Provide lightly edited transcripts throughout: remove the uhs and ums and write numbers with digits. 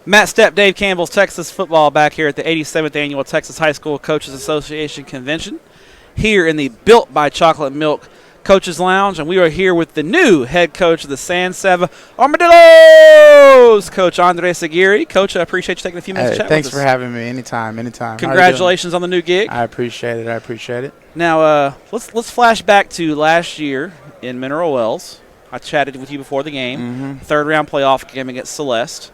Matt Stepp, Dave Campbell's Texas football back here at the 87th Annual Texas High School Coaches Association Convention here in the Built by Chocolate Milk Coaches Lounge, and we are here with the new head coach of the Saba Armadillos, Coach Andreas Aguirre. Coach, I appreciate you taking a few minutes to chat with us. Thanks for having me. Anytime. Congratulations on the new gig. I appreciate it. Now, let's flash back to last year in Mineral Wells. I chatted with you before the game. Third-round playoff game against Celeste.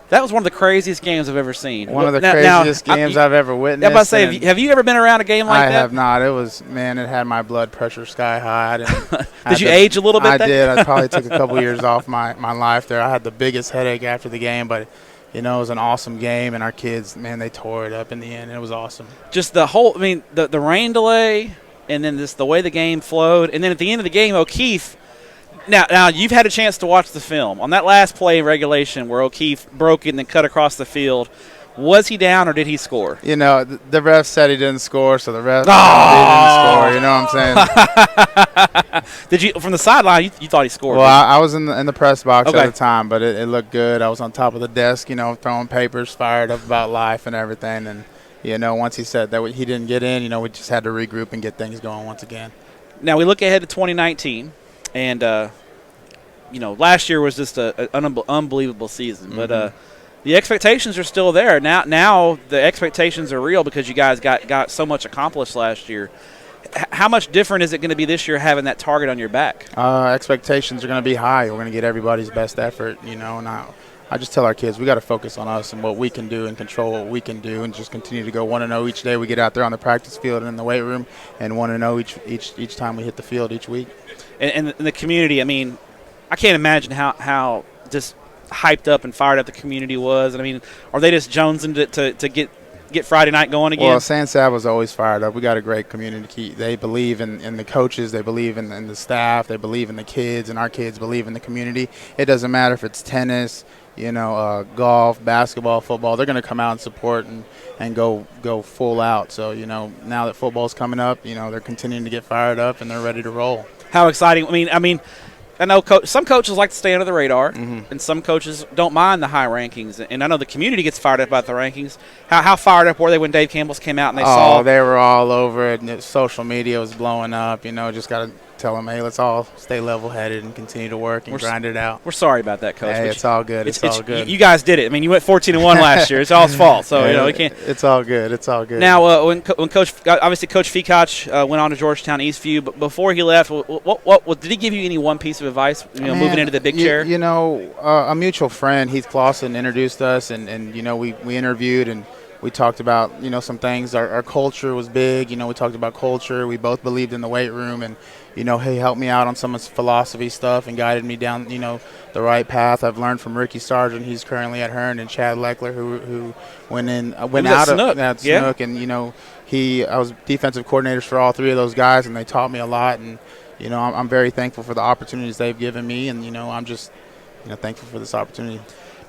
That was one of the craziest games I've ever seen. One of the craziest games I've ever witnessed. I'm about to say, have you ever been around a game like that? I have not. It had my blood pressure sky high. Did you age a little bit? I did. I probably took a couple years off my life there. I had the biggest headache after the game, but it was an awesome game, and our kids, man, they tore it up in the end. It was awesome. Just the whole, the rain delay, and then the way the game flowed, and then at the end of the game, O'Keefe. Now you've had a chance to watch the film. On that last play in regulation where O'Keefe broke it and then cut across the field, was he down or did he score? The ref said he didn't score, so the ref didn't score. You know what I'm saying? Did you, from the sideline, you thought he scored? Well, I was in the press box at the time, but it looked good. I was on top of the desk, throwing papers, fired up about life and everything. And, once he said that he didn't get in, we just had to regroup and get things going once again. Now we look ahead to 2019. And, last year was just an unbelievable season. But the expectations are still there. Now the expectations are real because you guys got so much accomplished last year. How much different is it going to be this year having that target on your back? Expectations are going to be high. We're going to get everybody's best effort, and I just tell our kids we got to focus on us and what we can do and control what we can do and just continue to go 1-0 each day we get out there on the practice field and in the weight room, and 1-0 each time we hit the field each week. And the community, I can't imagine how just hyped up and fired up the community was. And, are they just jonesing to get Friday night going again? Well, Saba was always fired up. We got a great community. They believe in the coaches. They believe in the staff. They believe in the kids, and our kids believe in the community. It doesn't matter if it's tennis, golf, basketball, football. They're going to come out and support and go full out. So, now that football's coming up, they're continuing to get fired up, and they're ready to roll. How exciting. I know some coaches like to stay under the radar, and some coaches don't mind the high rankings. And I know the community gets fired up about the rankings. How fired up were they when Dave Campbell's came out and they saw? Oh, they were all over it. And social media was blowing up. Just got to tell them, hey, let's all stay level-headed and continue to work and grind it out. We're sorry about that, Coach. Hey, it's all good. It's all good. You guys did it. You went 14-1 last year. It's y'all's fault. So, we can't. It's all good. It's all good. Now, when Coach Fekoch went on to Georgetown Eastview, but before he left, what did he give you any one piece of advice? Moving into the big chair. A mutual friend, Heath Clausen, introduced us, and we interviewed and we talked about some things. Our culture was big. We talked about culture. We both believed in the weight room, and he helped me out on some of his philosophy stuff and guided me down the right path. I've learned from Ricky Sargent. He's currently at Hearn, and Chad Leckler, who went out of that Snook, and I was defensive coordinators for all three of those guys, and they taught me a lot. And I'm very thankful for the opportunities they've given me, and I'm just thankful for this opportunity.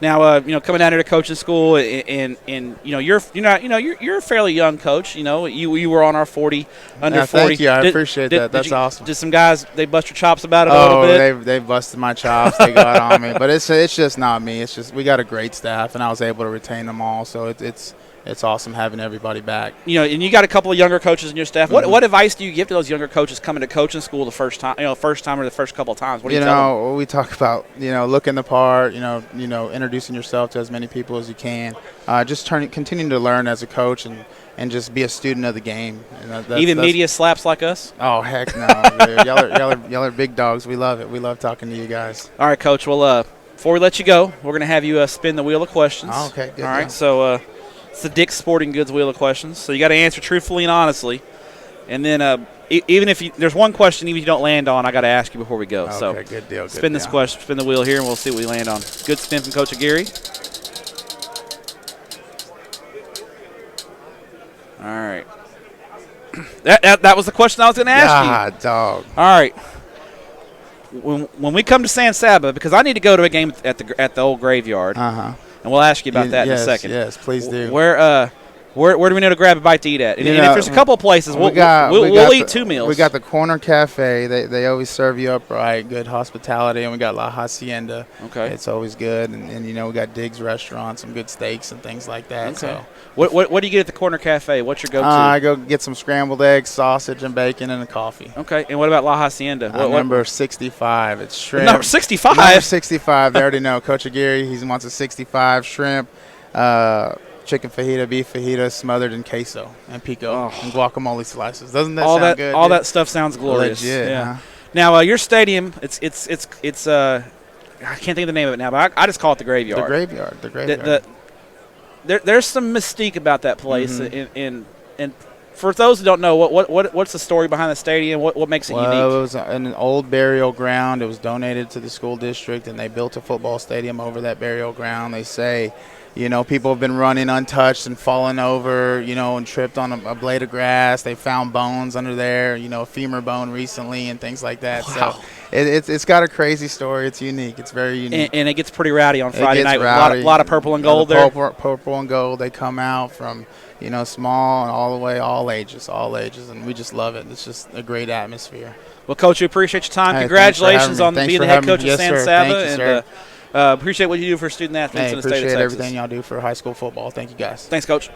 Now, coming down here to coaching school, and you're a fairly young coach. You were on our 40 under 40. Thank you. I appreciate that. That's awesome. Did some guys they bust your chops about it a little bit? Oh, they busted my chops. They got on me, but it's just not me. It's just we got a great staff, and I was able to retain them all. So it's awesome having everybody back. And you got a couple of younger coaches in your staff. What advice do you give to those younger coaches coming to coaching school the first time or the first couple of times? What do you tell them? We talk about looking the part. Introducing yourself to as many people as you can. Just continuing to learn as a coach and just be a student of the game. Even media slaps like us? Oh heck no! Dude. Y'all are big dogs. We love it. We love talking to you guys. All right, Coach. Well, before we let you go, we're going to have you spin the wheel of questions. Oh, okay. Good. All right. So. It's the Dick's Sporting Goods wheel of questions. So you got to answer truthfully and honestly. And then even if there's one question even if you don't land on, I got to ask you before we go. Okay, so good deal. Spin this question, spin the wheel here, and we'll see what we land on. Good spin from Coach Aguirre. All right. That was the question I was going to ask you. Dog. All right. When we come to Saba, because I need to go to a game at the old graveyard. Uh-huh. And we'll ask you about that in a second. Yes, please do. Where Where do we need to grab a bite to eat at? And, You and know, if there's a couple places, we'll eat 2 meals. We got the Corner Cafe. They always serve you up right, good hospitality, and we got La Hacienda. Okay. It's always good, and you know we got Diggs Restaurant, some good steaks and things like that. Okay. So what do you get at the Corner Cafe? What's your go-to? I go get some scrambled eggs, sausage, and bacon, and a coffee. Okay. And what about La Hacienda? Number 65. It's shrimp. Number 65. Number 65. They already know. Coach Aguirre, he wants a 65 shrimp. Chicken fajita, beef fajita, smothered in queso and pico and guacamole slices. Doesn't that sound good? All that stuff sounds glorious. Legit, yeah. huh? Now your stadium, it's I can't think of the name of it now, but I just call it the Graveyard. The graveyard. There's some mystique about that place, Mm-hmm. and for those who don't know, what's the story behind the stadium? What makes it unique? Well, it was an old burial ground. It was donated to the school district, and they built a football stadium over that burial ground. They say, you know, people have been running untouched and fallen over, you know, and tripped on a blade of grass. They found bones under there, you know, a femur bone recently and things like that. Wow. So it's got a crazy story. It's unique. It's very unique. And it gets pretty rowdy on Friday night rowdy. with a lot of purple and gold there. Purple and gold. They come out from, you know, small and all the way, all ages, and we just love it. It's just a great atmosphere. Well, Coach, we appreciate your time. Hey, Congratulations on being being the head coach at of San Saba. Saba. Thank you, sir. And appreciate what you do for student athletes in the state of Texas. Appreciate everything y'all do for high school football. Thank you, guys. Thanks, Coach.